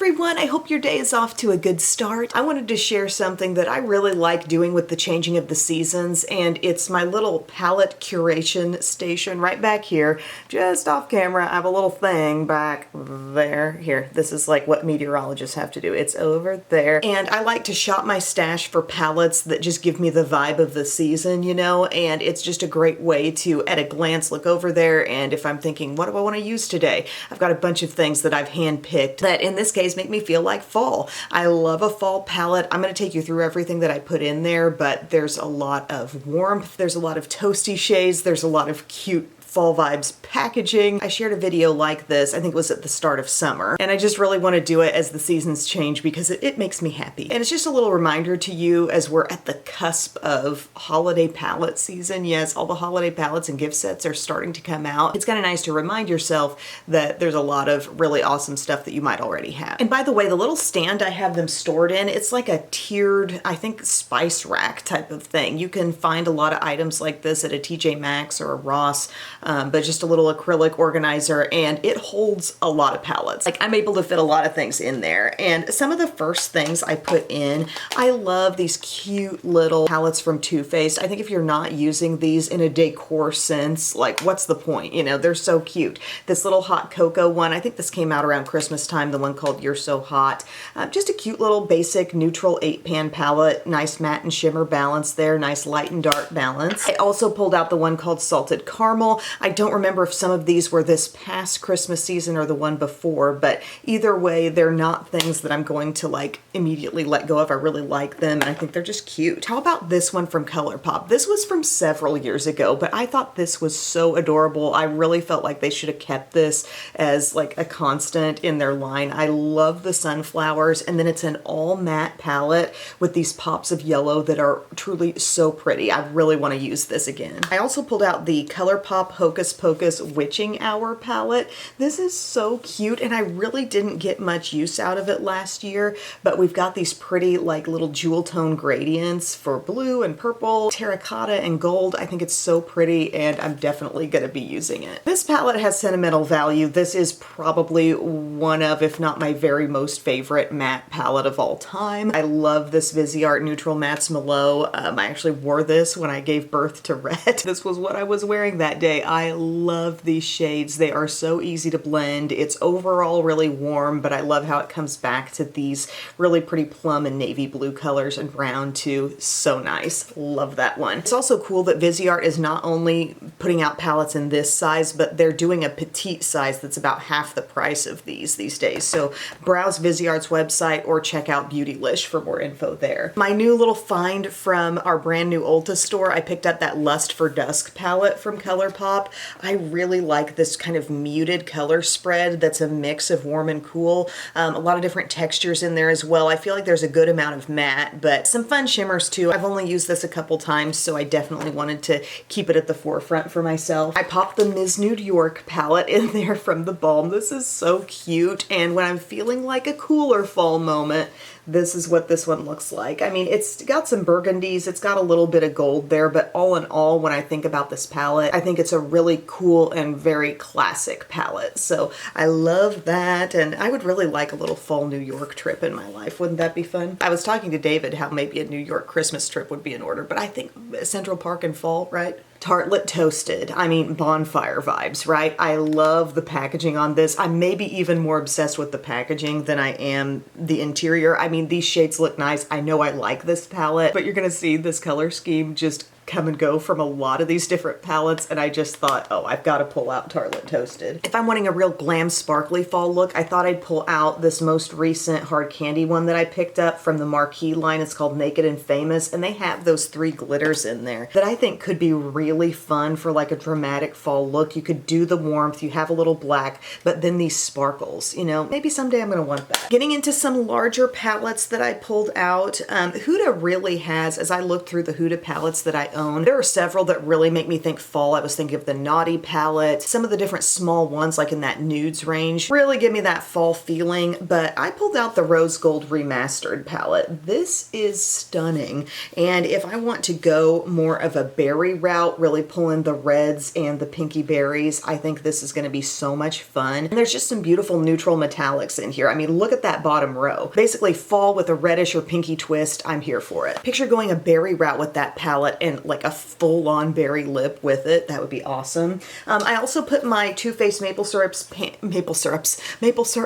everyone, I hope your day is off to a good start. I wanted to share something that I really like doing with the changing of the seasons, and it's my little palette curation station right back here, just off camera. I have a little thing back there. Here, this is like what meteorologists have to do. It's over there. And I like to shop my stash for palettes that just give me the vibe of the season, you know, and it's just a great way to, at a glance, look over there, and if I'm thinking, what do I want to use today? I've got a bunch of things that I've handpicked that in this case make me feel like fall. I love a fall palette. I'm going to take you through everything that I put in there, but there's a lot of warmth, there's a lot of toasty shades, there's a lot of cute fall vibes packaging. I shared a video like this, I think it was at the start of summer, and I just really want to do it as the seasons change because it makes me happy. And it's just a little reminder to you as we're at the cusp of holiday palette season. Yes, all the holiday palettes and gift sets are starting to come out. It's kind of nice to remind yourself that there's a lot of really awesome stuff that you might already have. And by the way, the little stand I have them stored in, it's like a tiered, I think, spice rack type of thing. You can find a lot of items like this at a TJ Maxx or a Ross, but just a little acrylic organizer, and it holds a lot of palettes. Like, I'm able to fit a lot of things in there. And some of the first things I put in, I love these cute little palettes from Too Faced. I think if you're not using these in a decor sense, like, what's the point? You know, they're so cute. This little hot cocoa one, I think this came out around Christmas time, the one called You're So Hot. Just a cute little basic neutral 8-pan palette, nice matte and shimmer balance there, nice light and dark balance. I also pulled out the one called Salted Caramel. I don't remember if some of these were this past Christmas season or the one before, but either way, they're not things that I'm going to like immediately let go of. I really like them, and I think they're just cute. How about this one from ColourPop? This was from several years ago, but I thought this was so adorable. I really felt like they should have kept this as like a constant in their line. I love the sunflowers, and then it's an all matte palette with these pops of yellow that are truly so pretty. I really want to use this again. I also pulled out the ColourPop Hocus Pocus Witching Hour palette. This is so cute, and I really didn't get much use out of it last year, but we've got these pretty like little jewel tone gradients for blue and purple, terracotta and gold. I think it's so pretty, and I'm definitely going to be using it. This palette has sentimental value. This is probably one of, if not my very most favorite matte palette of all time. I love this Viseart Neutral Mattes Malo. I actually wore this when I gave birth to Red. This was what I was wearing that day. I love these shades. They are so easy to blend. It's overall really warm, but I love how it comes back to these really pretty plum and navy blue colors and brown too. So nice. Love that one. It's also cool that Viseart is not only putting out palettes in this size, but they're doing a petite size that's about half the price of these days. So browse Viseart's website or check out Beautylish for more info there. My new little find from our brand new Ulta store, I picked up that Lust for Dusk palette from ColourPop. I really like this kind of muted color spread that's a mix of warm and cool. A lot of different textures in there as well. I feel like there's a good amount of matte, but some fun shimmers too. I've only used this a couple times, so I definitely wanted to keep it at the forefront for myself. I popped the Ms. New York palette in there from the Balm. This is so cute, and when I'm feeling like a cooler fall moment, this is what this one looks like. I mean, it's got some burgundies, it's got a little bit of gold there, but all in all, when I think about this palette, I think it's a really cool and very classic palette. So I love that, and I would really like a little fall New York trip in my life. Wouldn't that be fun? I was talking to David how maybe a New York Christmas trip would be in order, but I think Central Park in fall, right? Tartlet Toasted. I mean, bonfire vibes, right? I love the packaging on this. I'm maybe even more obsessed with the packaging than I am the interior. I mean, these shades look nice. I know I like this palette, but you're gonna see this color scheme just come and go from a lot of these different palettes, and I just thought, oh, I've got to pull out Tartlet Toasted. If I'm wanting a real glam sparkly fall look, I thought I'd pull out this most recent hard candy one that I picked up from the Marquee line. It's called Naked and Famous, and they have those 3 glitters in there that I think could be really fun for like a dramatic fall look. You could do the warmth, you have a little black, but then these sparkles, you know, maybe someday I'm gonna want that. Getting into some larger palettes that I pulled out, Huda really has, as I looked through the Huda palettes that I own. There are several that really make me think fall. I was thinking of the Naughty palette. Some of the different small ones, like in that nudes range, really give me that fall feeling, but I pulled out the Rose Gold Remastered palette. This is stunning, and if I want to go more of a berry route, really pull in the reds and the pinky berries, I think this is going to be so much fun. And there's just some beautiful neutral metallics in here. I mean, look at that bottom row. Basically fall with a reddish or pinky twist, I'm here for it. Picture going a berry route with that palette and like a full-on berry lip with it. That would be awesome. I also put my Too Faced Maple Syrup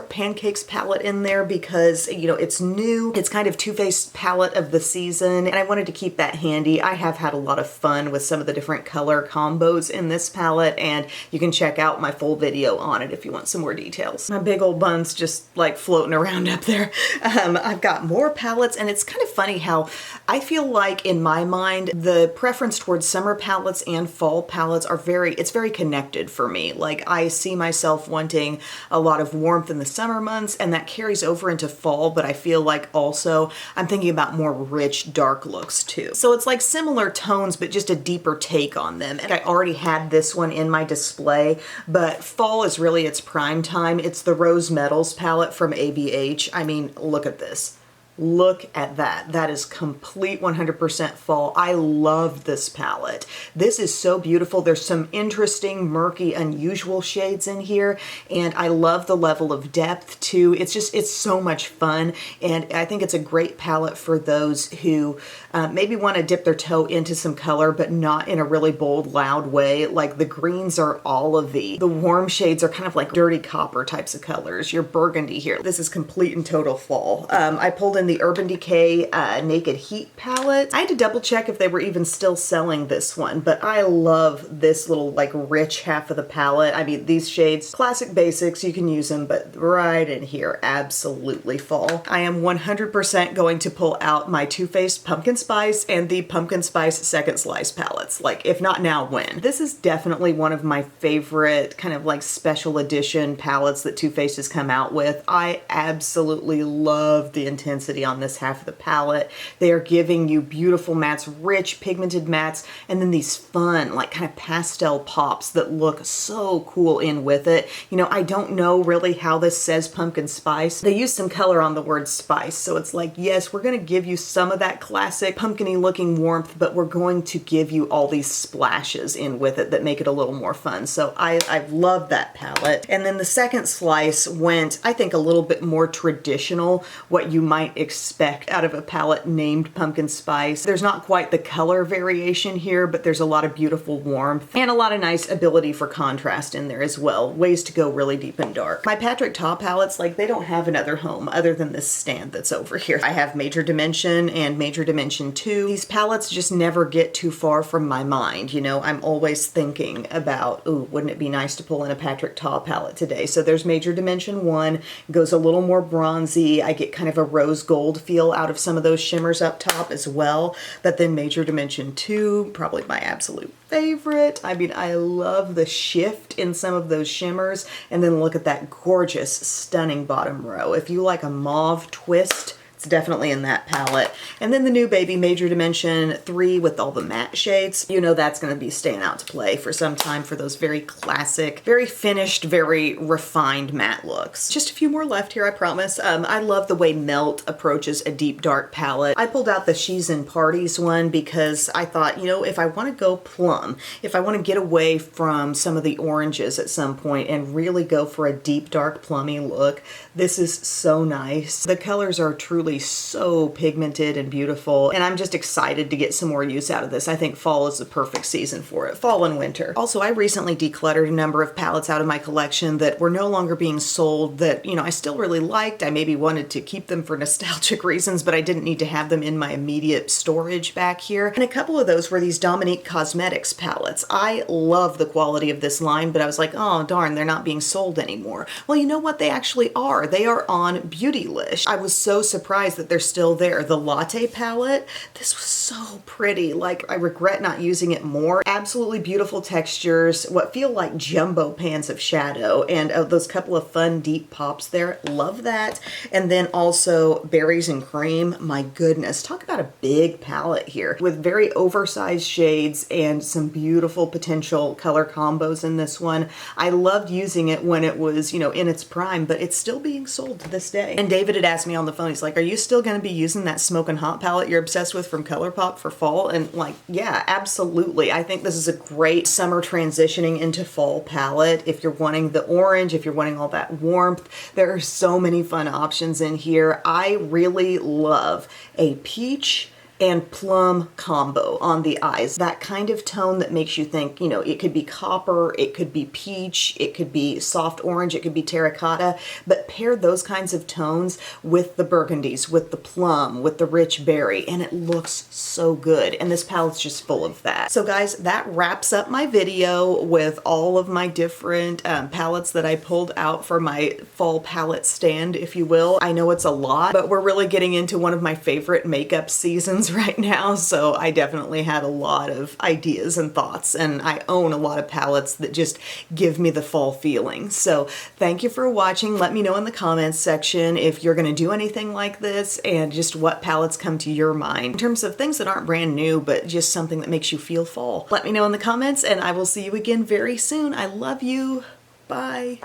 Pancakes palette in there because, you know, it's new. It's kind of Too Faced palette of the season, and I wanted to keep that handy. I have had a lot of fun with some of the different color combos in this palette, and you can check out my full video on it if you want some more details. My big old bun's just like floating around up there. I've got more palettes, and it's kind of funny how I feel like in my mind the preference towards summer palettes and fall palettes are it's very connected for me. Like, I see myself wanting a lot of warmth in the summer months, and that carries over into fall, but I feel like also I'm thinking about more rich, dark looks too. So it's like similar tones, but just a deeper take on them. And I already had this one in my display, but fall is really its prime time. It's the Rose Metals palette from ABH. I mean, look at this. Look at that. That is complete 100% fall. I love this palette. This is so beautiful. There's some interesting, murky, unusual shades in here, and I love the level of depth too. It's so much fun, and I think it's a great palette for those who maybe want to dip their toe into some color, but not in a really bold, loud way. Like, the greens are olivey. The warm shades are kind of like dirty copper types of colors. Your burgundy here. This is complete and total fall. I pulled in the Urban Decay Naked Heat palette. I had to double check if they were even still selling this one, but I love this little like rich half of the palette. I mean, these shades, classic basics, you can use them, but right in here, absolutely fall. I am 100% going to pull out my Too Faced Pumpkin Spice and the Pumpkin Spice Second Slice palettes. Like, if not now, when? This is definitely one of my favorite kind of like special edition palettes that Too Faced has come out with. I absolutely love the intensity on this half of the palette. They are giving you beautiful mattes, rich pigmented mattes, and then these fun like kind of pastel pops that look so cool in with it. You know, I don't know really how this says pumpkin spice. They use some color on the word spice, so it's like, yes, we're going to give you some of that classic pumpkin-y looking warmth, but we're going to give you all these splashes in with it that make it a little more fun. So I love that palette. And then the second slice went, I think, a little bit more traditional, what you might expect out of a palette named Pumpkin Spice. There's not quite the color variation here, but there's a lot of beautiful warmth and a lot of nice ability for contrast in there as well. Ways to go really deep and dark. My Patrick Ta palettes, like, they don't have another home other than this stand that's over here. I have Major Dimension and Major Dimension 2. These palettes just never get too far from my mind. You know, I'm always thinking about, ooh, wouldn't it be nice to pull in a Patrick Ta palette today? So there's Major Dimension 1, goes a little more bronzy. I get kind of a rose gold feel out of some of those shimmers up top as well. But then Major Dimension 2, probably my absolute favorite. I mean, I love the shift in some of those shimmers. And then look at that gorgeous, stunning bottom row. If you like a mauve twist, it's definitely in that palette. And then the new baby Major Dimension 3 with all the matte shades. You know that's going to be staying out to play for some time for those very classic, very finished, very refined matte looks. Just a few more left here, I promise. I love the way Melt approaches a deep dark palette. I pulled out the She's in Parties one because I thought, you know, if I want to go plum, if I want to get away from some of the oranges at some point and really go for a deep dark plummy look, this is so nice. The colors are truly so pigmented and beautiful, and I'm just excited to get some more use out of this. I think fall is the perfect season for it. Fall and winter. Also, I recently decluttered a number of palettes out of my collection that were no longer being sold that, you know, I still really liked. I maybe wanted to keep them for nostalgic reasons, but I didn't need to have them in my immediate storage back here. And a couple of those were these Dominique Cosmetics palettes. I love the quality of this line, but I was like, oh darn, they're not being sold anymore. Well, you know what? They actually are. They are on Beautylish. I was so surprised surprised that they're still there. The Latte palette, this was so pretty. Like, I regret not using it more. Absolutely beautiful textures, what feel like jumbo pans of shadow, and those couple of fun deep pops there. Love that. And then also berries and cream. My goodness, talk about a big palette here with very oversized shades and some beautiful potential color combos in this one. I loved using it when it was, you know, in its prime, but it's still being sold to this day. And David had asked me on the phone, he's like, are you still going to be using that Smokin' Hot palette you're obsessed with from ColourPop for fall? And like, yeah, absolutely. I think this is a great summer transitioning into fall palette. If you're wanting the orange, if you're wanting all that warmth, there are so many fun options in here. I really love a peach and plum combo on the eyes. That kind of tone that makes you think, you know, it could be copper, it could be peach, it could be soft orange, it could be terracotta, but pair those kinds of tones with the burgundies, with the plum, with the rich berry, and it looks so good. And this palette's just full of that. So guys, that wraps up my video with all of my different palettes that I pulled out for my fall palette stand, if you will. I know it's a lot, but we're really getting into one of my favorite makeup seasons right now, so I definitely had a lot of ideas and thoughts, and I own a lot of palettes that just give me the fall feeling. So thank you for watching. Let me know in the comments section if you're going to do anything like this and just what palettes come to your mind in terms of things that aren't brand new but just something that makes you feel fall. Let me know in the comments, and I will see you again very soon. I love you. Bye.